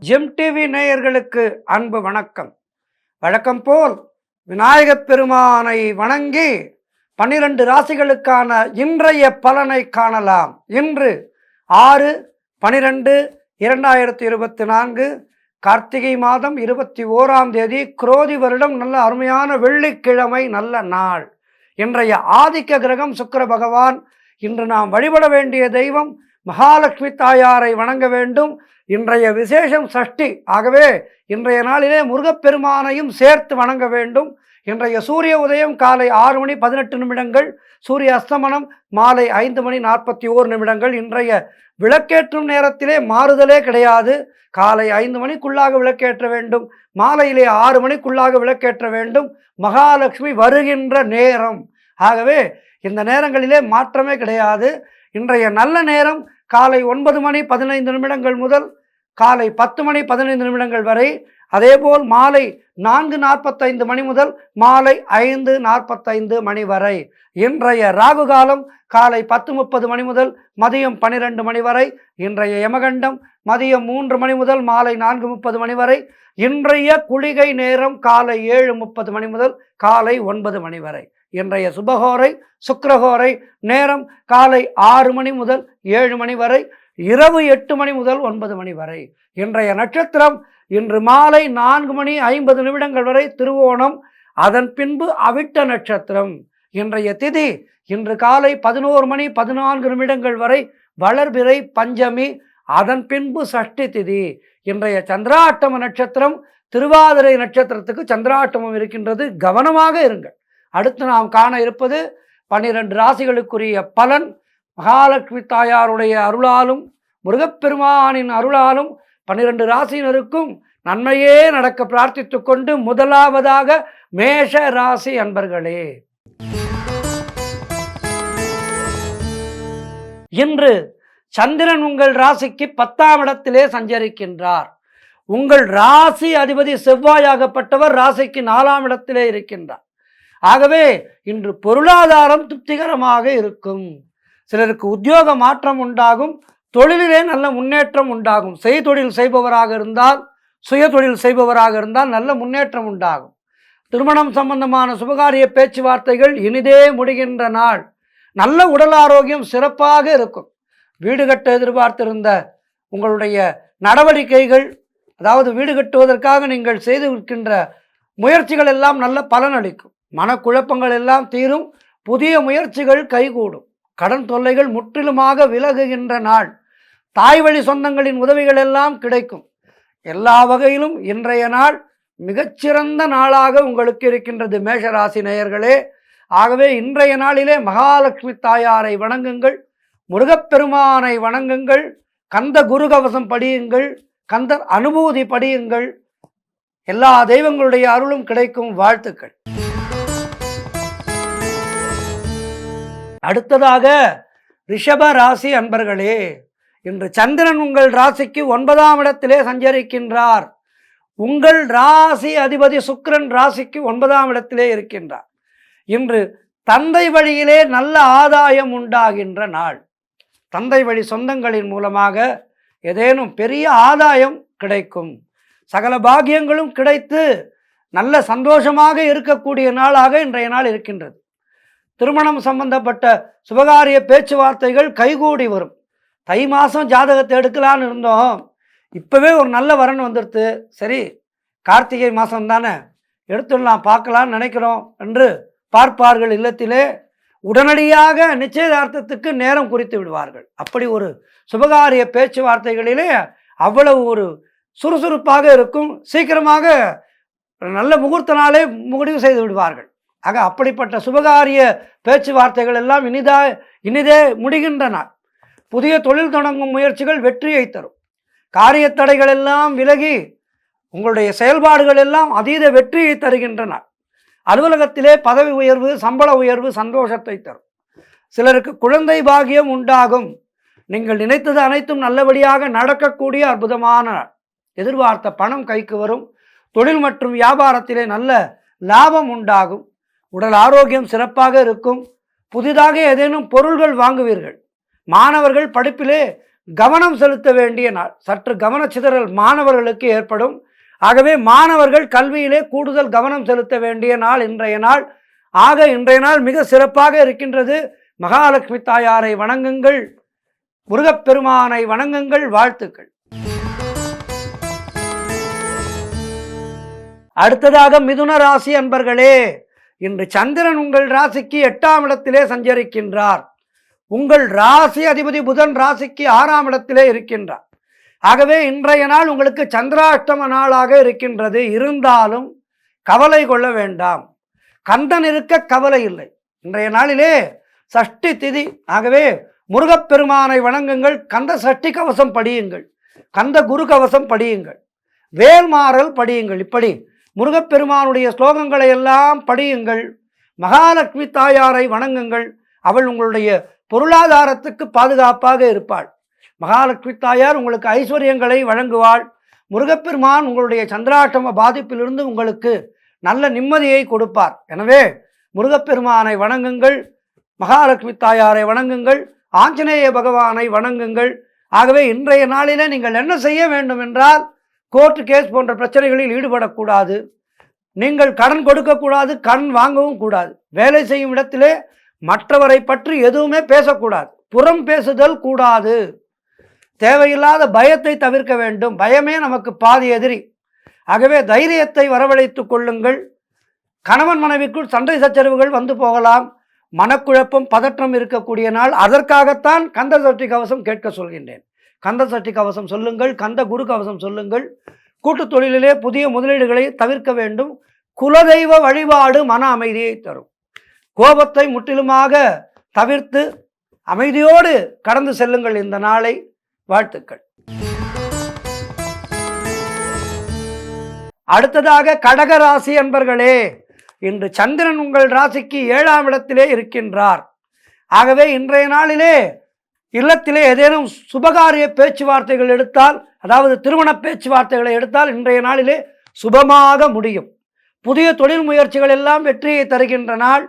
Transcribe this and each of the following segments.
GeM TV நேயர்களுக்கு அன்பு வணக்கம். வழக்கம் போல் விநாயகப் பெருமானை வணங்கி 12 ராசிகளுக்கான இன்றைய பலனை காணலாம். இன்று 6/12/2024 கார்த்திகை மாதம் 21ஆம் தேதி குரோதி வருடம் நல்ல அருமையான வெள்ளிக்கிழமை நல்ல நாள். இன்றைய ஆதிக்க கிரகம் சுக்கிர பகவான். இன்று நாம் வழிபட வேண்டிய தெய்வம் மகாலட்சுமி தாயாரை வணங்க வேண்டும். இன்றைய விசேஷம் சஷ்டி. ஆகவே இன்றைய நாளிலே முருகப்பெருமானையும் சேர்த்து வணங்க வேண்டும். இன்றைய சூரிய உதயம் காலை 6:18. சூரிய அஸ்தமனம் மாலை 5:41. இன்றைய விளக்கேற்றும் நேரத்திலே மாறுதலே கிடையாது. காலை 5 மணிக்குள்ளாக விளக்கேற்ற வேண்டும், மாலையிலே 6 மணிக்குள்ளாக விளக்கேற்ற வேண்டும். மகாலட்சுமி வருகின்ற நேரம். ஆகவே இந்த நேரங்களிலே மாற்றமே கிடையாது. இன்றைய நல்ல நேரம் காலை 9:15 முதல் காலை 10:15 வரை. அதேபோல் மாலை 4:45 முதல் மாலை 5:45 வரை. இன்றைய ராகு காலம் காலை 10:30 முதல் மதியம் 12 வரை. இன்றைய யமகண்டம் மதியம் 3 முதல் மாலை 4:30 வரை. இன்றைய குளிகை நேரம் காலை 7:30 முதல் காலை 9 வரை. இன்றைய சுபகோரை சுக்கிரகோரை நேரம் காலை 6 முதல் 7 வரை, இரவு 8 முதல் 9 வரை. இன்றைய நட்சத்திரம் இன்று மாலை 4:50 வரை திருவோணம், அதன் பின்பு அவிட்ட நட்சத்திரம். இன்றைய திதி இன்று காலை 11:14 வரை வளர்பிறை பஞ்சமி, அதன் பின்பு சஷ்டி திதி. இன்றைய சந்திராட்டம நட்சத்திரம் திருவாதிரை நட்சத்திரத்துக்கு சந்திராட்டமம் இருக்கின்றது, கவனமாக இருங்கள். அடுத்து நாம் காண இருப்பது 12 ராசிகளுக்குரிய பலன். மகாலட்சுமி தாயாருடைய அருளாலும் முருகப்பெருமானின் அருளாலும் 12 ராசியினருக்கும் நன்மையே நடக்க பிரார்த்தித்து கொண்டு முதலாவதாக மேஷ ராசி அன்பர்களே, இன்று சந்திரன் உங்கள் ராசிக்கு 10ஆம் இடத்திலே சஞ்சரிக்கின்றார். உங்கள் ராசி அதிபதி செவ்வாயாகப்பட்டவர் ராசிக்கு 4ஆம் இடத்திலே இருக்கின்றார். ஆகவே இன்று பொருளாதாரம் திருப்திகரமாக இருக்கும். சிலருக்கு உத்தியோக மாற்றம் உண்டாகும், தொழிலிலே நல்ல முன்னேற்றம் உண்டாகும். செய்தொழில் செய்பவராக இருந்தால், சுய தொழில் செய்பவராக இருந்தால் நல்ல முன்னேற்றம் உண்டாகும். திருமணம் சம்பந்தமான சுபகாரிய பேச்சுவார்த்தைகள் இனிதே முடிகின்ற நாள். நல்ல உடல் ஆரோக்கியம் சிறப்பாக இருக்கும். வீடு கட்ட எதிர்பார்த்திருந்த உங்களுடைய நடவடிக்கைகள், அதாவது வீடு கட்டுவதற்காக நீங்கள் செய்திருக்கின்ற முயற்சிகள் எல்லாம் நல்ல பலனளிக்கும். மனக்குழப்பங்கள் எல்லாம் தீரும். புதிய முயற்சிகள் கைகூடும். கடன் தொல்லைகள் முற்றிலுமாக விலகுகின்ற நாள். தாய் வழி சொந்தங்களின் உதவிகள் எல்லாம் கிடைக்கும். எல்லா வகையிலும் இன்றைய நாள் மிகச்சிறந்த நாளாக உங்களுக்கு இருக்கின்றது மேஷராசி நேயர்களே. ஆகவே இன்றைய நாளிலே மகாலட்சுமி தாயாரை வணங்குங்கள், முருகப்பெருமானை வணங்குங்கள், கந்த குருகவசம் படியுங்கள், கந்தர் அனுபூதி படியுங்கள். எல்லா தெய்வங்களுடைய அருளும் கிடைக்கும். வாழ்த்துக்கள். அடுத்ததாக ரிஷப ராசி அன்பர்களே, இன்று சந்திரன் உங்கள் ராசிக்கு 9ஆம் இடத்திலே சஞ்சரிக்கின்றார். உங்கள் ராசி அதிபதி சுக்கிரன் ராசிக்கு 9ஆம் இடத்திலே இருக்கின்றார். இன்று தந்தை வழியிலே நல்ல ஆதாயம் உண்டாகின்ற நாள். தந்தை வழி சொந்தங்களின் மூலமாக ஏதேனும் பெரிய ஆதாயம் கிடைக்கும். சகல பாக்கியங்களும் கிடைத்து நல்ல சந்தோஷமாக இருக்கக்கூடிய நாளாக இன்றைய நாள் இருக்கின்றது. திருமணம் சம்பந்தப்பட்ட சுபகாரிய பேச்சுவார்த்தைகள் கைகூடி வரும். தை மாதம் ஜாதகத்தை எடுக்கலான்னு இருந்தோம், இப்போவே ஒரு நல்ல வரன் வந்துடுது. சரி, கார்த்திகை மாதம் தானே, எடுத்துடலாம், பார்க்கலான்னு நினைக்கிறோம் என்று பார்ப்பார்கள். இல்லத்திலே உடனடியாக நிச்சயதார்த்தத்துக்கு நேரம் குறித்து விடுவார்கள். அப்படி ஒரு சுபகாரிய பேச்சுவார்த்தைகளிலே அவ்வளவு ஒரு சுறுசுறுப்பாக இருக்கும். சீக்கிரமாக நல்ல முகூர்த்த நாளே முடிவு செய்து விடுவார்கள். ஆக அப்படிப்பட்ட சுபகாரிய பேச்சுவார்த்தைகள் எல்லாம் இனிதே முடிகின்ற நாள். புதிய தொழில் தொடங்கும் முயற்சிகள் வெற்றியை தரும். காரிய தடைகள் எல்லாம் விலகி உங்களுடைய செயல்பாடுகள் எல்லாம் அதீத வெற்றியை தருகின்ற நாள். அலுவலகத்திலே பதவி உயர்வு, சம்பள உயர்வு சந்தோஷத்தை தரும். சிலருக்கு குழந்தை பாக்கியம் உண்டாகும். நீங்கள் நினைத்தது அனைத்தும் நல்லபடியாக நடக்கக்கூடிய அற்புதமான நாள். எதிர்பார்த்த பணம் கைக்கு வரும். தொழில் மற்றும் வியாபாரத்திலே நல்ல லாபம் உண்டாகும். உடல் ஆரோக்கியம் சிறப்பாக இருக்கும். புதிதாக ஏதேனும் பொருள்கள் வாங்குவீர்கள். மாணவர்கள் படிப்பிலே கவனம் செலுத்த வேண்டிய நாள். சற்று கவனச்சிதறல் மாணவர்களுக்கு ஏற்படும். ஆகவே மாணவர்கள் கல்வியிலே கூடுதல் கவனம் செலுத்த வேண்டிய நாள் இன்றைய நாள். ஆக இன்றைய நாள் மிக சிறப்பாக இருக்கின்றது. மகாலட்சுமி தாயாரை வணங்குங்கள், முருகப்பெருமானை வணங்குங்கள். வாழ்த்துக்கள். அடுத்ததாக மிதுன ராசி அன்பர்களே, இன்று சந்திரன் உங்கள் ராசிக்கு 8ஆம் இடத்திலே சஞ்சரிக்கின்றார். உங்கள் ராசி அதிபதி புதன் ராசிக்கு 6ஆம் இடத்திலே இருக்கின்றார். ஆகவே இன்றைய நாள் உங்களுக்கு சந்திராஷ்டம நாளாக இருக்கின்றது. இருந்தாலும் கவலை கொள்ள வேண்டாம். கந்தன் இருக்க கவலை இல்லை. இன்றைய நாளிலே சஷ்டி திதி. ஆகவே முருகப்பெருமானை வணங்குங்கள். கந்த சஷ்டி கவசம் படியுங்கள், கந்த குரு கவசம் படியுங்கள், வேல்மாறல் படியுங்கள். இப்படி முருகப்பெருமானுடைய ஸ்லோகங்களை எல்லாம் படியுங்கள். மகாலட்சுமி தாயாரை வணங்குங்கள். அவள் உங்களுடைய பொருளாதாரத்துக்கு பாதுகாப்பாக இருப்பாள். மகாலட்சுமி தாயார் உங்களுக்கு ஐஸ்வர்யங்களை வழங்குவாள். முருகப்பெருமான் உங்களுடைய சந்திராஷ்டம பாதிப்பிலிருந்து உங்களுக்கு நல்ல நிம்மதியை கொடுப்பார். எனவே முருகப்பெருமானை வணங்குங்கள், மகாலட்சுமி தாயாரை வணங்குங்கள், ஆஞ்சநேய பகவானை வணங்குங்கள். ஆகவே இன்றைய நாளிலே நீங்கள் என்ன செய்ய வேண்டும் என்றால், கோர்ட்டு கேஸ் போன்ற பிரச்சனைகளில் ஈடுபடக்கூடாது. நீங்கள் கடன் கொடுக்கக்கூடாது, கடன் வாங்கவும் கூடாது. வேலை செய்யும் இடத்திலே மற்றவரை பற்றி எதுவுமே பேசக்கூடாது. புறம் பேசுதல் கூடாது. தேவையில்லாத பயத்தை தவிர்க்க வேண்டும். பயமே நமக்கு பாதி எதிரி. ஆகவே தைரியத்தை வரவழைத்துக் கொள்ளுங்கள். கணவன் மனைவிக்குள் சண்டை சச்சரவுகள் வந்து போகலாம். மனக்குழப்பம், பதற்றம் இருக்கக்கூடிய நாள். அதற்காகத்தான் கந்த சஷ்டி கவசம் கேட்க சொல்கின்றேன். கந்த சஷ்டி கவசம் சொல்லுங்கள், கந்த குரு கவசம் சொல்லுங்கள். கூட்டு தொழிலிலே புதிய முதலீடுகளை தவிர்க்க வேண்டும். குலதெய்வ வழிபாடு மன அமைதியை தரும். கோபத்தை முற்றிலுமாக தவிர்த்து அமைதியோடு கடந்து செல்லுங்கள் இந்த நாளை. வாழ்த்துக்கள். அடுத்ததாக கடக ராசி அன்பர்களே, இன்று சந்திரன் உங்கள் ராசிக்கு 7ஆம் இடத்திலே இருக்கின்றார். ஆகவே இன்றைய நாளிலே இல்லத்திலே ஏதேனும் சுபகாரிய பேச்சுவார்த்தைகள் எடுத்தால், அதாவது திருமண பேச்சுவார்த்தைகளை எடுத்தால் இன்றைய நாளிலே சுபமாக முடியும். புதிய தொழில் முயற்சிகள் எல்லாம் வெற்றியை தருகின்ற நாள்.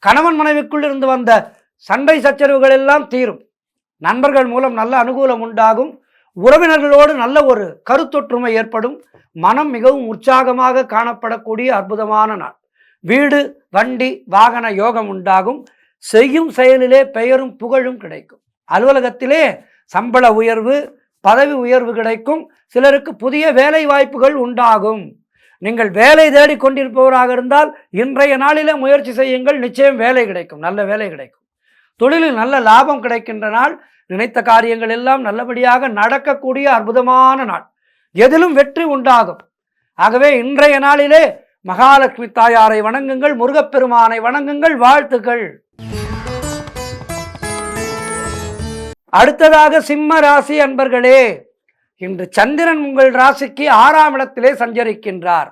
கணவன் மனைவிக்குள் இருந்து வந்த சண்டை சச்சரவுகள் எல்லாம் தீரும். நண்பர்கள் மூலம் நல்ல அனுகூலம் உண்டாகும். உறவினர்களோடு நல்ல ஒரு கருத்தொற்றுமை ஏற்படும். மனம் மிகவும் உற்சாகமாக காணப்படக்கூடிய அற்புதமான நாள். வீடு, வண்டி, வாகன யோகம் உண்டாகும். செய்யும் செயலிலே பெயரும் புகழும் கிடைக்கும். அலுவலகத்திலே சம்பள உயர்வு, பதவி உயர்வு கிடைக்கும். சிலருக்கு புதிய வேலை வாய்ப்புகள் உண்டாகும். நீங்கள் வேலை தேடி கொண்டிருப்பவராக இருந்தால் இன்றைய நாளிலே முயற்சி செய்யுங்கள். நிச்சயம் வேலை கிடைக்கும், நல்ல வேலை கிடைக்கும். தொழிலில் நல்ல லாபம் கிடைக்கின்ற நாள். நினைத்த காரியங்கள் எல்லாம் நல்லபடியாக நடக்கக்கூடிய அற்புதமான நாள். எதிலும் வெற்றி உண்டாகும். ஆகவே இன்றைய நாளிலே மகாலட்சுமி தாயாரை வணங்குங்கள், முருகப்பெருமானை வணங்குங்கள். வாழ்த்துக்கள். அடுத்ததாக சிம்ம ராசி அன்பர்களே, இன்று சந்திரன் உங்கள் ராசிக்கு 6ஆம் இடத்திலே சஞ்சரிக்கின்றார்.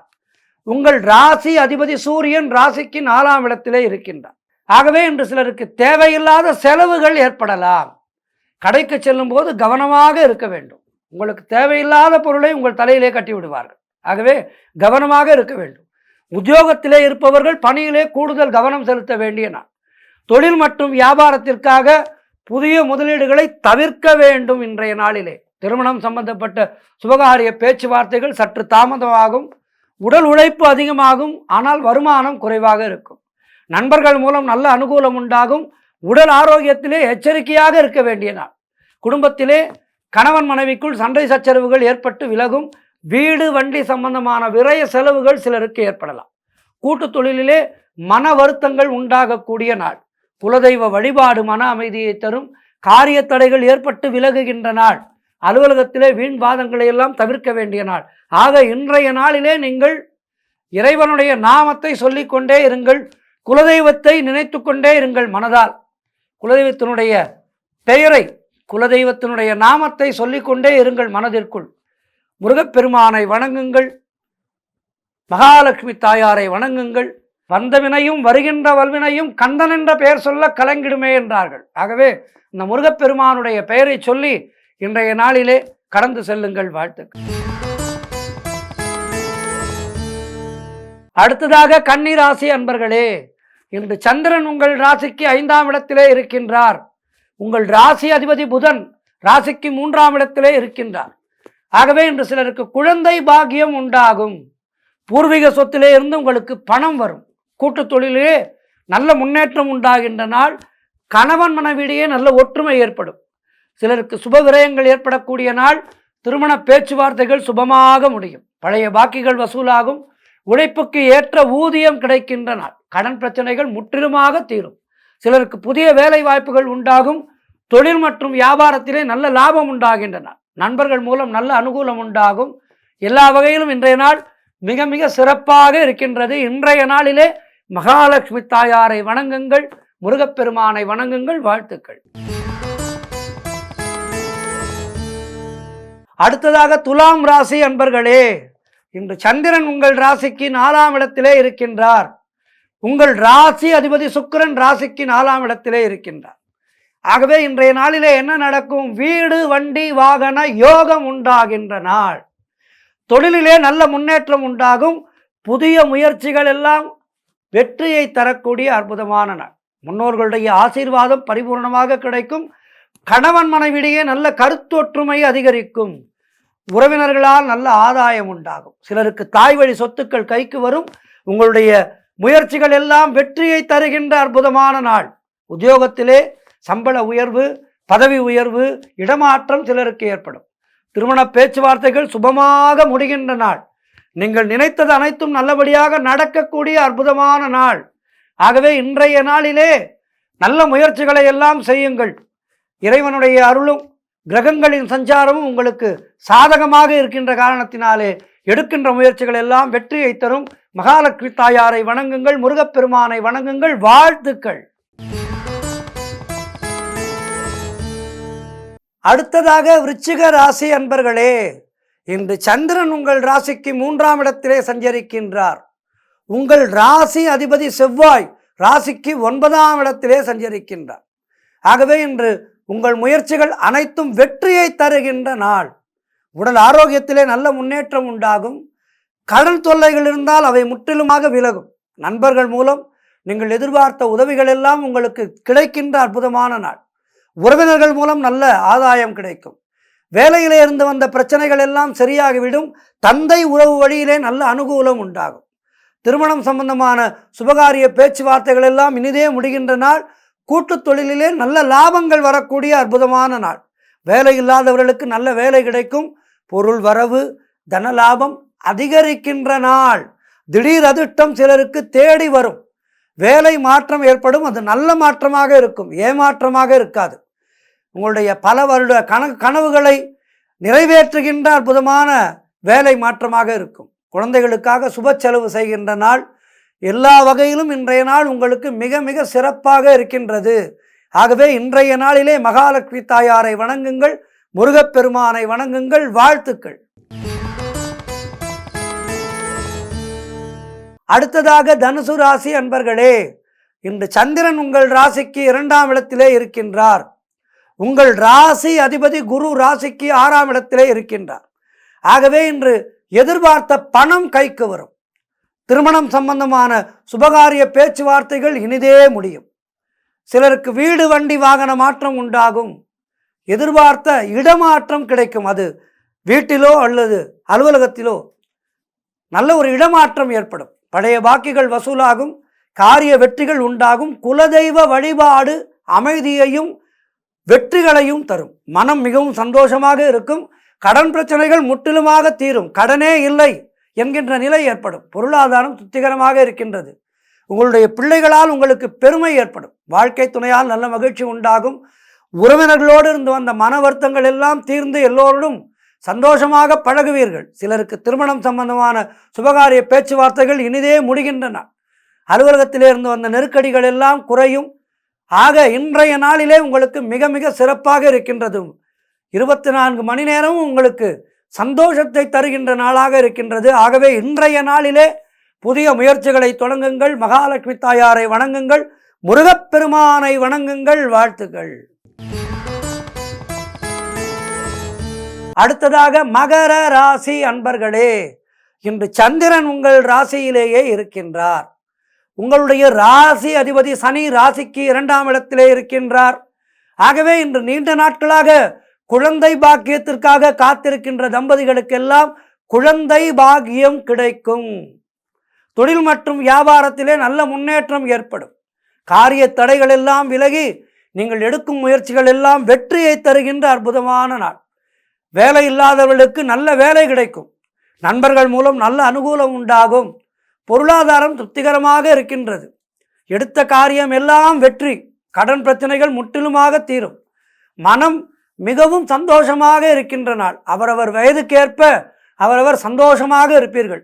உங்கள் ராசி அதிபதி சூரியன் ராசிக்கு 4ஆம் இடத்திலே இருக்கின்றார். ஆகவே இன்று சிலருக்கு தேவையில்லாத செலவுகள் ஏற்படலாம். கடைக்கு செல்லும் போது கவனமாக இருக்க வேண்டும். உங்களுக்கு தேவையில்லாத பொருளை உங்கள் தலையிலே கட்டி விடுவார்கள். ஆகவே கவனமாக இருக்க வேண்டும். உத்தியோகத்திலே இருப்பவர்கள் பணியிலே கூடுதல் கவனம் செலுத்த வேண்டிய நாள். தொழில் மற்றும் வியாபாரத்திற்காக புதிய முதலீடுகளை தவிர்க்க வேண்டும். இன்றைய நாளிலே திருமணம் சம்பந்தப்பட்ட சுபகாரிய பேச்சுவார்த்தைகள் சற்று தாமதமாகும். உடல் உழைப்பு அதிகமாகும். ஆனால் வருமானம் குறைவாக இருக்கும். நண்பர்கள் மூலம் நல்ல அனுகூலம் உண்டாகும். உடல் ஆரோக்கியத்திலே எச்சரிக்கையாக இருக்க வேண்டிய நாள். குடும்பத்திலே கணவன் மனைவிக்குள் சண்டை சச்சரவுகள் ஏற்பட்டு விலகும். வீடு, வண்டி சம்பந்தமான விரய செலவுகள் சிலருக்கு ஏற்படலாம். கூட்டு தொழிலிலே மன வருத்தங்கள் உண்டாகக்கூடிய நாள். குலதெய்வ வழிபாடு மன அமைதியை தரும். காரிய தடைகள் ஏற்பட்டு விலகுகின்ற நாள். அலுவலகத்திலே வீண் வாதங்களை எல்லாம் தவிர்க்க வேண்டிய நாள். ஆக இன்றைய நாளிலே நீங்கள் இறைவனுடைய நாமத்தை சொல்லிக்கொண்டே இருங்கள். குலதெய்வத்தை நினைத்து கொண்டே இருங்கள். மனதால் குலதெய்வத்தினுடைய பெயரை, குலதெய்வத்தினுடைய நாமத்தை சொல்லிக்கொண்டே இருங்கள் மனதிற்குள். முருகப்பெருமானை வணங்குங்கள், மகாலட்சுமி தாயாரை வணங்குங்கள். வந்தவினையும் வருகின்ற வல்வினையும் கந்தன் என்ற பெயர் சொல்ல கலங்கிடுமே என்றார்கள். ஆகவே இந்த முருகப்பெருமானுடைய பெயரை சொல்லி இன்றைய நாளிலே கடந்து செல்லுங்கள். வாழ்த்துக்கள். அடுத்ததாக கன்னி ராசி அன்பர்களே, இன்று சந்திரன் உங்கள் ராசிக்கு 5ஆம் இடத்திலே இருக்கின்றார். உங்கள் ராசி அதிபதி புதன் ராசிக்கு 3ஆம் இடத்திலே இருக்கின்றார். ஆகவே இன்று சிலருக்கு குழந்தை பாக்கியம் உண்டாகும். பூர்வீக சொத்திலே இருந்து உங்களுக்கு பணம் வரும். கூட்டு தொழிலே நல்ல முன்னேற்றம் உண்டாகின்ற நாள். கணவன் மனைவியிடையே நல்ல ஒற்றுமை ஏற்படும். சிலருக்கு சுப விரயங்கள் ஏற்படக்கூடிய நாள். திருமண பேச்சுவார்த்தைகள் சுபமாக முடியும். பழைய பாக்கிகள் வசூலாகும். உழைப்புக்கு ஏற்ற ஊதியம் கிடைக்கின்ற நாள். கடன் பிரச்சனைகள் முற்றிலுமாக தீரும். சிலருக்கு புதிய வேலை வாய்ப்புகள் உண்டாகும். தொழில் மற்றும் வியாபாரத்திலே நல்ல லாபம் உண்டாகின்றன. நண்பர்கள் மூலம் நல்ல அனுகூலம் உண்டாகும். எல்லா வகையிலும் இன்றைய நாள் மிக மிக சிறப்பாக இருக்கின்றது. இன்றைய நாளிலே மகாலட்சுமி தாயாரை வணங்குங்கள், முருகப்பெருமானை வணங்குங்கள். வாழ்த்துக்கள். அடுத்ததாக துலாம் ராசி அன்பர்களே, இன்று சந்திரன் உங்கள் ராசிக்கு 4ஆம் இடத்திலே இருக்கின்றார். உங்கள் ராசி அதிபதி சுக்கிரன் ராசிக்கு 4ஆம் இடத்திலே இருக்கின்றார். ஆகவே இன்றைய நாளிலே என்ன நடக்கும்? வீடு வண்டி வாகன யோகம் உண்டாகின்ற நாள். தொழிலிலே நல்ல முன்னேற்றம் உண்டாகும். புதிய முயற்சிகள் எல்லாம் வெற்றியை தரக்கூடிய அற்புதமான நாள். முன்னோர்களுடைய ஆசீர்வாதம் பரிபூர்ணமாக கிடைக்கும். கணவன் மனைவிடையே நல்ல கருத்தொற்றுமை அதிகரிக்கும். உறவினர்களால் நல்ல ஆதாயம் உண்டாகும். சிலருக்கு தாய் வழி சொத்துக்கள் கைக்கு வரும். உங்களுடைய முயற்சிகள் எல்லாம் வெற்றியை தருகின்ற அற்புதமான நாள். உத்தியோகத்திலே சம்பள உயர்வு, பதவி உயர்வு, இடமாற்றம் சிலருக்கு ஏற்படும். திருமண பேச்சுவார்த்தைகள் சுபமாக முடிகின்ற நாள். நீங்கள் நினைத்தது அனைத்தும் நல்லபடியாக நடக்கக்கூடிய அற்புதமான நாள். ஆகவே இன்றைய நாளிலே நல்ல முயற்சிகளை எல்லாம் செய்யுங்கள். இறைவனுடைய அருளும் கிரகங்களின் சஞ்சாரமும் உங்களுக்கு சாதகமாக இருக்கின்ற காரணத்தினாலே எடுக்கின்ற முயற்சிகள் எல்லாம் வெற்றியை தரும். மகாலட்சுமி தாயாரை வணங்குங்கள், முருகப்பெருமானை வணங்குங்கள். வாழ்த்துக்கள். அடுத்ததாக விருச்சிக ராசி அன்பர்களே, இன்று சந்திரன் உங்கள் ராசிக்கு 3ஆம் இடத்திலே சஞ்சரிக்கின்றார். உங்கள் ராசி அதிபதி செவ்வாய் ராசிக்கு 9ஆம் இடத்திலே சஞ்சரிக்கின்றார். ஆகவே இன்று உங்கள் முயற்சிகள் அனைத்தும் வெற்றியை தருகின்ற நாள். உடல் ஆரோக்கியத்திலே நல்ல முன்னேற்றம் உண்டாகும். கடன் தொல்லைகள் இருந்தால் அவை முற்றிலுமாக விலகும். நண்பர்கள் மூலம் நீங்கள் எதிர்பார்த்த உதவிகள் எல்லாம் உங்களுக்கு கிடைக்கின்ற அற்புதமான நாள். உறவினர்கள் மூலம் நல்ல ஆதாயம் கிடைக்கும். வேலையிலே இருந்து வந்த பிரச்சனைகள் எல்லாம் சரியாகிவிடும். தந்தை உறவு வழியிலே நல்ல அனுகூலம் உண்டாகும். திருமணம் சம்பந்தமான சுபகாரிய பேச்சுவார்த்தைகள் எல்லாம் இனிதே முடிகின்ற நாள். கூட்டு தொழிலிலே நல்ல லாபங்கள் வரக்கூடிய அற்புதமான நாள். வேலை இல்லாதவர்களுக்கு நல்ல வேலை கிடைக்கும். பொருள் வரவு, தன லாபம் அதிகரிக்கின்ற நாள். திடீர் அதிர்ஷ்டம் சிலருக்கு தேடி வரும். வேலை மாற்றம் ஏற்படும். அது நல்ல மாற்றமாக இருக்கும், ஏமாற்றமாக இருக்காது. உங்களுடைய பல வருட கனவுகளை நிறைவேற்றுகின்ற அற்புதமான வேலை மாற்றமாக இருக்கும். குழந்தைகளுக்காக சுப செலவு செய்கின்ற நாள். எல்லா வகையிலும் இன்றைய நாள் உங்களுக்கு மிக மிக சிறப்பாக இருக்கின்றது. ஆகவே இன்றைய நாளிலே மகாலட்சுமி தாயாரை வணங்குங்கள், முருகப்பெருமானை வணங்குங்கள். வாழ்த்துக்கள். அடுத்ததாக தனுசு ராசி அன்பர்களே, இன்று சந்திரன் உங்கள் ராசிக்கு 2ஆம் இடத்திலே இருக்கின்றார். உங்கள் ராசி அதிபதி குரு ராசிக்கு 6ஆம் இடத்திலே இருக்கின்றார். ஆகவே இன்று எதிர்பார்த்த பணம் கைக்கு வரும். திருமணம் சம்பந்தமான சுபகாரிய பேச்சுவார்த்தைகள் இனிதே முடியும். சிலருக்கு வீடு வண்டி வாகன மாற்றம் உண்டாகும். எதிர்பார்த்த இடமாற்றம் கிடைக்கும். அது வீட்டிலோ அல்லது அலுவலகத்திலோ நல்ல ஒரு இடமாற்றம் ஏற்படும். பழைய பாக்கிகள் வசூலாகும். காரிய வெற்றிகள் உண்டாகும். குலதெய்வ வழிபாடு அமைதியையும் வெற்றிகளையும் தரும். மனம் மிகவும் சந்தோஷமாக இருக்கும். கடன் பிரச்சனைகள் முற்றிலுமாக தீரும். கடனே இல்லை என்கின்ற நிலை ஏற்படும். பொருளாதாரம் திருப்திகரமாக இருக்கின்றது. உங்களுடைய பிள்ளைகளால் உங்களுக்கு பெருமை ஏற்படும். வாழ்க்கை துணையால் நல்ல மகிழ்ச்சி உண்டாகும். உறவினர்களோடு இருந்து வந்த மன வருத்தங்கள் எல்லாம் தீர்ந்து எல்லோருடன் சந்தோஷமாக பழகுவீர்கள். சிலருக்கு திருமணம் சம்பந்தமான சுபகாரிய பேச்சுவார்த்தைகள் இனிதே முடிகின்றன. அலுவலகத்திலே இருந்து வந்த நெருக்கடிகள் எல்லாம் குறையும். ஆக இன்றைய நாளிலே உங்களுக்கு மிக மிக சிறப்பாக இருக்கின்றது. 24 மணி நேரமும் உங்களுக்கு சந்தோஷத்தை தருகின்ற நாளாக இருக்கின்றது. ஆகவே இன்றைய நாளிலே புதிய முயற்சிகளை தொடங்குங்கள். மகாலட்சுமி தாயாரை வணங்குங்கள், முருகப்பெருமானை வணங்குங்கள். வாழ்த்துக்கள். அடுத்ததாக மகர ராசி அன்பர்களே, இன்று சந்திரன் உங்கள் ராசியிலேயே இருக்கின்றார். உங்களுடைய ராசி அதிபதி சனி ராசிக்கு 2ஆம் இடத்திலே இருக்கின்றார். ஆகவே இன்று நீண்ட நாட்களாக குழந்தை பாக்கியத்திற்காக காத்திருக்கின்ற தம்பதிகளுக்கெல்லாம் குழந்தை பாக்கியம் கிடைக்கும். தொழில் மற்றும் வியாபாரத்திலே நல்ல முன்னேற்றம் ஏற்படும். காரிய தடைகள் எல்லாம் விலகி நீங்கள் எடுக்கும் முயற்சிகள் எல்லாம் வெற்றியை தருகின்ற அற்புதமான நாள். வேலை இல்லாதவர்களுக்கு நல்ல வேலை கிடைக்கும். நண்பர்கள் மூலம் நல்ல அனுகூலம் உண்டாகும். பொருளாதாரம் திருப்திகரமாக இருக்கின்றது. எடுத்த காரியம் எல்லாம் வெற்றி. கடன் பிரச்சனைகள் முற்றிலுமாக தீரும். மனம் மிகவும் சந்தோஷமாக இருக்கின்ற நாள். அவரவர் வயதுக்கேற்ப அவரவர் சந்தோஷமாக இருப்பீர்கள்.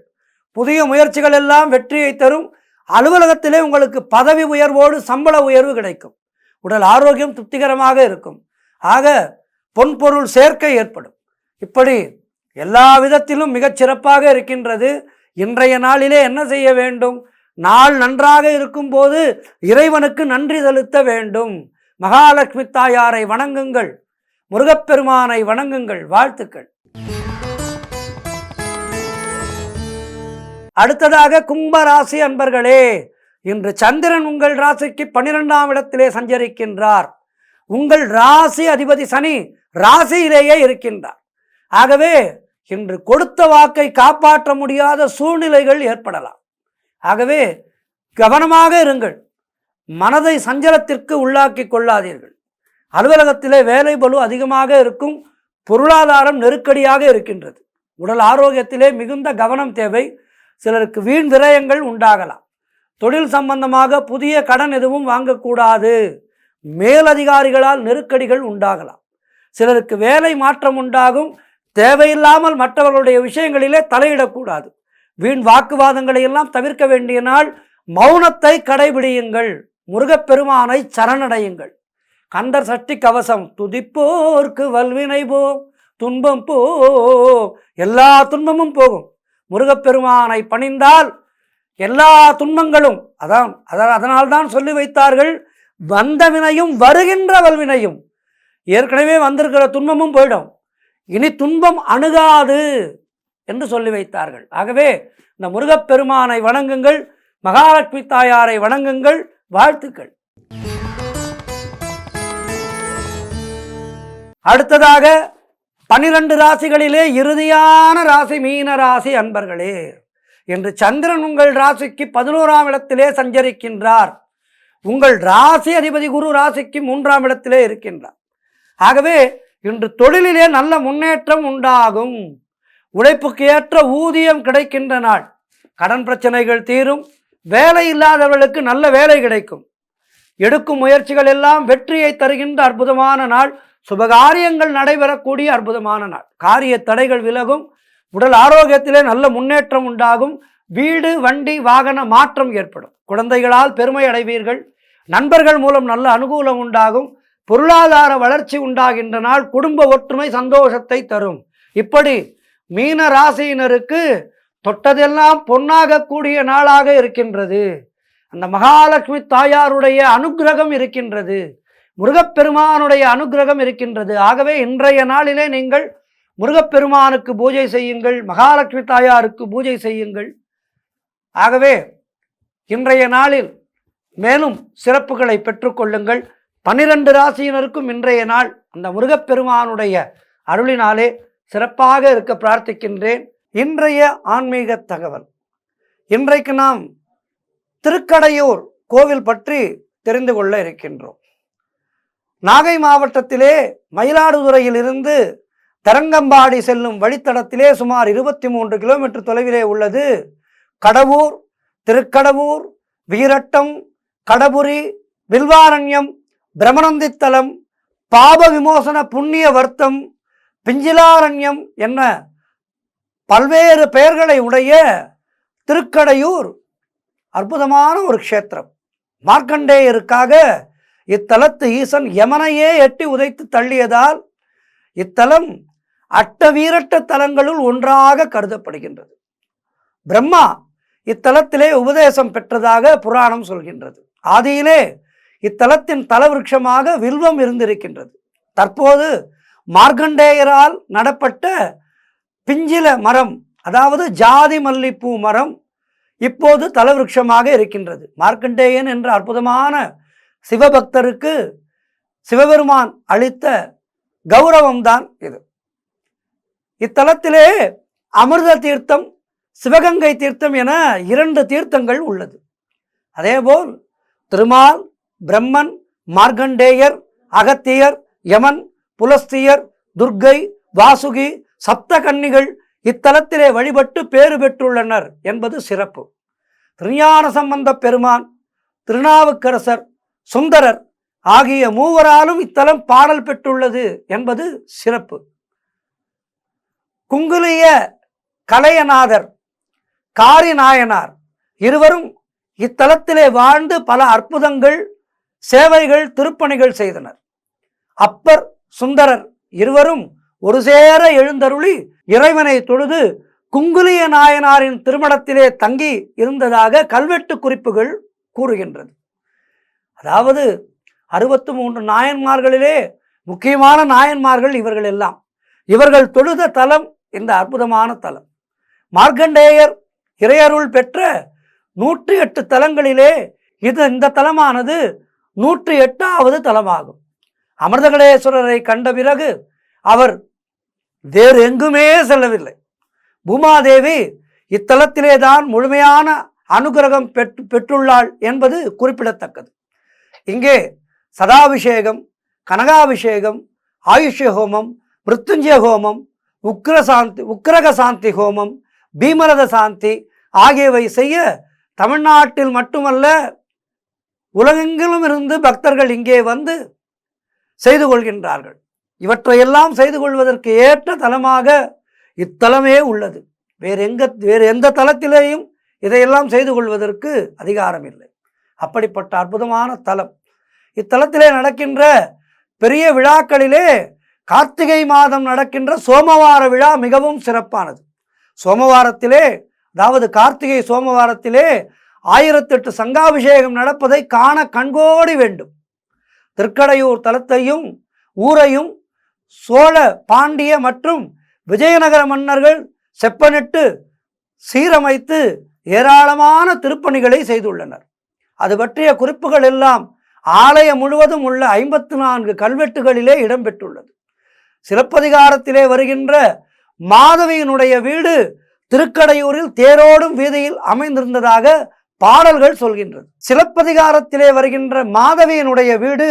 புதிய முயற்சிகள் எல்லாம் வெற்றியை தரும். அலுவலகத்திலே உங்களுக்கு பதவி உயர்வோடு சம்பள உயர்வு கிடைக்கும். உடல் ஆரோக்கியம் திருப்திகரமாக இருக்கும். ஆக பொன்பொருள் சேர்க்கை ஏற்படும். இப்படி எல்லா விதத்திலும் மிகச் சிறப்பாக இருக்கின்றது. இன்றைய நாளிலே என்ன செய்ய வேண்டும்? நாள் நன்றாக இருக்கும் போது இறைவனுக்கு நன்றி செலுத்த வேண்டும். மகாலட்சுமி தாயாரை வணங்குங்கள். முருகப்பெருமானை வணங்குங்கள். வாழ்த்துக்கள். அடுத்ததாக கும்பராசி அன்பர்களே, இன்று சந்திரன் உங்கள் ராசிக்கு 12ஆம் இடத்திலே சஞ்சரிக்கின்றார். உங்கள் ராசி அதிபதி சனி ராசியிலேயே இருக்கின்றார். ஆகவே இன்று கொடுத்த வாக்கை காப்பாற்ற முடியாத சூழ்நிலைகள் ஏற்படலாம். ஆகவே கவனமாக இருங்கள். மனதை சஞ்சலத்திற்கு உள்ளாக்கி கொள்ளாதீர்கள். அலுவலகத்திலே வேலை பளு அதிகமாக இருக்கும். பொருளாதாரம் நெருக்கடியாக இருக்கின்றது. உடல் ஆரோக்கியத்திலே மிகுந்த கவனம் தேவை. சிலருக்கு வீண் விரயங்கள் உண்டாகலாம். தொழில் சம்பந்தமாக புதிய கடன் எதுவும் வாங்கக்கூடாது. மேலதிகாரிகளால் நெருக்கடிகள் உண்டாகலாம். சிலருக்கு வேலை மாற்றம் உண்டாகும். தேவையில்லாமல் மற்றவர்களுடைய விஷயங்களிலே தலையிடக்கூடாது. வீண் வாக்குவாதங்களை எல்லாம் தவிர்க்க வேண்டிய நாள். மௌனத்தை கடைபிடியுங்கள். முருகப்பெருமானை சரணடையுங்கள். கந்தர் சஷ்டி கவசம் துதிப்போர்க்கு வல்வினை போ துன்பம் போ, எல்லா துன்பமும் போகும். முருகப்பெருமானை பணிந்தால் எல்லா துன்பங்களும் அதனால்தான் சொல்லி வைத்தார்கள், வந்த வினையும் வருகின்ற வல்வினையும். ஏற்கனவே வந்திருக்கிற துன்பமும் போயிடும், இனி துன்பம் அணுகாது என்று சொல்லி வைத்தார்கள். ஆகவே இந்த முருகப்பெருமானை வணங்குங்கள். மகாலட்சுமி தாயாரை வணங்குங்கள். வாழ்த்துக்கள். அடுத்ததாக 12 ராசிகளிலே இறுதியான ராசி மீன ராசி அன்பர்களே. இன்று சந்திரன் உங்கள் ராசிக்கு 11ஆம் இடத்திலே சஞ்சரிக்கின்றார். உங்கள் ராசி அதிபதி குரு ராசிக்கு 3ஆம் இடத்திலே இருக்கின்றார். ஆகவே இன்று தொழிலிலே நல்ல முன்னேற்றம் உண்டாகும். உழைப்புக்கு ஏற்ற ஊதியம் கிடைக்கின்ற நாள். கடன் பிரச்சனைகள் தீரும். வேலை இல்லாதவர்களுக்கு நல்ல வேலை கிடைக்கும். எடுக்கும் முயற்சிகள் எல்லாம் வெற்றியை தருகின்ற அற்புதமான நாள். சுபகாரியங்கள் நடைபெறக்கூடிய அற்புதமான நாள். காரிய தடைகள் விலகும். உடல் ஆரோக்கியத்திலே நல்ல முன்னேற்றம் உண்டாகும். வீடு வண்டி வாகன மாற்றம் ஏற்படும். குழந்தைகளால் பெருமை அடைவீர்கள். நண்பர்கள் மூலம் நல்ல அனுகூலம் உண்டாகும். பொருளாதார வளர்ச்சி உண்டாகின்ற நாள். குடும்ப ஒற்றுமை சந்தோஷத்தை தரும். இப்படி மீன ராசியினருக்கு தொட்டதெல்லாம் பொன்னாகக்கூடிய நாளாக இருக்கின்றது. அந்த மகாலட்சுமி தாயாருடைய அனுக்கிரகம் இருக்கின்றது. முருகப்பெருமானுடைய அனுக்கிரகம் இருக்கின்றது. ஆகவே இன்றைய நாளிலே நீங்கள் முருகப்பெருமானுக்கு பூஜை செய்யுங்கள். மகாலட்சுமி தாயாருக்கு பூஜை செய்யுங்கள். ஆகவே இன்றைய நாளில் மேலும் சிறப்புகளை பெற்றுக்கொள்ளுங்கள். 12 ராசியினருக்கும் இன்றைய நாள் அந்த முருகப்பெருமானுடைய அருளினாலே சிறப்பாக இருக்க பிரார்த்திக்கின்றேன். இன்றைய ஆன்மீக தகவல். இன்றைக்கு நாம் திருக்கடையூர் கோவில் பற்றி தெரிந்து கொள்ள இருக்கின்றோம். நாகை மாவட்டத்திலே மயிலாடுதுறையில் இருந்து தரங்கம்பாடி செல்லும் வழித்தடத்திலே சுமார் 23 கிலோமீட்டர் தொலைவிலே உள்ளது கடவூர், திருக்கடவூர், வீரட்டம், கடபுரி, வில்வாரண்யம், பிரமநந்தித்தலம், பாப விமோசன புண்ணிய வர்த்தம், பிஞ்சிலாரண்யம் என்ன பல்வேறு பெயர்களை உடைய திருக்கடையூர் அற்புதமான ஒரு க்ஷேத்திரம். மார்க்கண்டேயருக்காக இத்தலத்து ஈசன் யமனையே எட்டி உதைத்து தள்ளியதால் இத்தலம் அட்டவீரட்ட தலங்களுள் ஒன்றாக கருதப்படுகின்றது. பிரம்மா இத்தலத்திலே உபதேசம் பெற்றதாக புராணம் சொல்கின்றது. ஆதியிலே இத்தலத்தின் தலவிருட்சமாக வில்வம் இருந்திருக்கின்றது. தற்போது மார்க்கண்டேயரால் நடப்பட்ட பிஞ்சில மரம், அதாவது ஜாதி மல்லிப்பூ மரம் இப்போது தலவிருட்சமாக இருக்கின்றது. மார்க்கண்டேயன் என்ற அற்புதமான சிவபக்தருக்கு சிவபெருமான் அளித்த கௌரவம் தான் இது. இத்தலத்திலே அமிர்த தீர்த்தம், சிவகங்கை தீர்த்தம் என 2 தீர்த்தங்கள் உள்ளது. அதேபோல் திருமால், பிரம்மன், மார்க்கண்டேயர், அகத்தியர், யமன், புலஸ்தியர், துர்க்கை, வாசுகி, சப்த கன்னிகள் இத்தலத்திலே வழிபட்டு பேறு பெற்றுள்ளனர் என்பது சிறப்பு. திருஞான சம்பந்த பெருமான், திருநாவுக்கரசர், சுந்தரர் ஆகிய மூவராலும் இத்தலம் பாடல் பெற்றுள்ளது என்பது சிறப்பு. குங்குலிய கலையநாதர், காரிநாயனார் இருவரும் இத்தலத்திலே வாழ்ந்து பல அற்புதங்கள், சேவைகள், திருப்பணிகள் செய்தனர். அப்பர், சுந்தரர் இருவரும் ஒரு சேர எழுந்தருளி இறைவனை தொழுது குங்குலிய நாயனாரின் திருமணத்திலே தங்கி இருந்ததாக கல்வெட்டு குறிப்புகள் கூறுகின்றது. அதாவது 63 நாயன்மார்களிலே முக்கியமான நாயன்மார்கள் இவர்கள் எல்லாம். இவர்கள் தொழுத தலம் இந்த அற்புதமான தலம். மார்க்கண்டேயர் இறையருள் பெற்ற 108 தலங்களிலே இந்த தலமானது 108வது தலமாகும். அமிர்தகடேஸ்வரரை கண்ட பிறகு அவர் வேறு எங்குமே செல்லவில்லை. பூமாதேவி இத்தலத்திலே தான் முழுமையான அனுகிரகம் பெற்றுள்ளாள் என்பது குறிப்பிடத்தக்கது. இங்கே சதாபிஷேகம், கனகாபிஷேகம், ஆயுஷ்ய ஹோமம், மிருத்யுஞ்சய ஹோமம், உக்கிரக சாந்தி ஹோமம், பீமரத சாந்தி ஆகியவை செய்ய தமிழ்நாட்டில் மட்டுமல்ல உலகெங்கிலும் இருந்து பக்தர்கள் இங்கே வந்து செய்து கொள்கின்றார்கள். இவற்றையெல்லாம் செய்து கொள்வதற்கு ஏற்ற தலமாக இத்தலமே உள்ளது. வேறு எந்த தலத்திலேயும் இதையெல்லாம் செய்து கொள்வதற்கு அதிகாரம் இல்லை. அப்படிப்பட்ட அற்புதமான தலம். இத்தலத்திலே நடக்கின்ற பெரிய விழாக்களிலே கார்த்திகை மாதம் நடக்கின்ற சோமவார விழா மிகவும் சிறப்பானது. சோமவாரத்திலே, அதாவது கார்த்திகை சோமவாரத்திலே 1008 சங்காபிஷேகம் நடப்பதை காண கண்கோடி வேண்டும். திருக்கடையூர் தலத்தையும் ஊரையும் சோழ, பாண்டிய மற்றும் விஜயநகர மன்னர்கள் செப்பனிட்டு சீரமைத்து ஏராளமான திருப்பணிகளை செய்துள்ளனர். அது பற்றிய குறிப்புகள் எல்லாம் ஆலயம் முழுவதும் உள்ள 54 கல்வெட்டுகளிலே இடம்பெற்றுள்ளது. சிலப்பதிகாரத்திலே வருகின்ற மாதவியினுடைய வீடு திருக்கடையூரில் தேரோடும் வீதியில் அமைந்திருந்ததாக பாடல்கள் சொல்கின்றது. சிலப்பதிகாரத்திலே வருகின்ற மாதவியினுடைய வீடு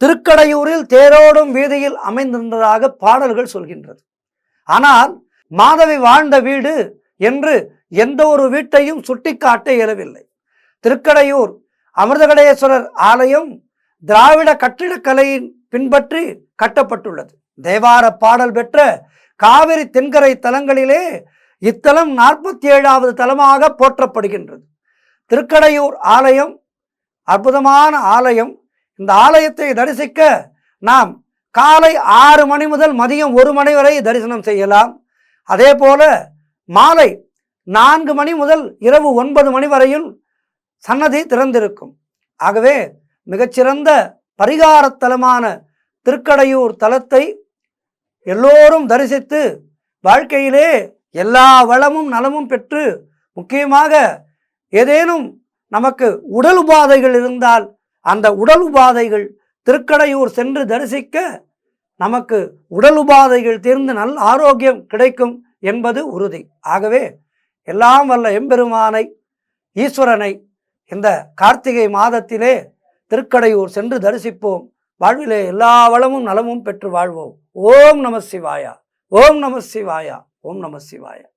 திருக்கடையூரில் தேரோடும் வீதியில் அமைந்திருந்ததாக பாடல்கள் சொல்கின்றது. ஆனால் மாதவி வாழ்ந்த வீடு என்று எந்த ஒரு வீட்டையும் சுட்டிக்காட்ட இயலவில்லை. திருக்கடையூர் அமிர்தகடேஸ்வரர் ஆலயம் திராவிட கட்டிடக்கலையின் பின்பற்றி கட்டப்பட்டுள்ளது. தேவார பாடல் பெற்ற காவிரி தென்கரை தலங்களிலே இத்தலம் 47வது தலமாக போற்றப்படுகின்றது. திருக்கடையூர் ஆலயம் அற்புதமான ஆலயம். இந்த ஆலயத்தை தரிசிக்க நாம் காலை 6 மணி முதல் மதியம் 1 மணி வரை தரிசனம் செய்யலாம். அதே போல மாலை 4 மணி முதல் இரவு 9 மணி வரையில் சன்னதி திறந்திருக்கும். ஆகவே மிகச்சிறந்த பரிகாரத்தலமான திருக்கடையூர் தலத்தை எல்லோரும் தரிசித்து வாழ்க்கையிலே எல்லா வளமும் நலமும் பெற்று, முக்கியமாக ஏதேனும் நமக்கு உடல் உபாதைகள் இருந்தால் அந்த உடல் உபாதைகள் திருக்கடையூர் சென்று தரிசிக்க நமக்கு உடல் உபாதைகள் தீர்ந்து நல்ல ஆரோக்கியம் கிடைக்கும் என்பது உறுதி. ஆகவே எல்லாம் வல்ல எம்பெருமானை, ஈஸ்வரனை இந்த கார்த்திகை மாதத்திலே திருக்கடையூர் சென்று தரிசிப்போம். வாழ்விலே எல்லா வளமும் நலமும் பெற்று வாழ்வோம். ஓம் நம சிவாயா, ஓம் நம சிவாயா, ஓம் நம சிவாயா.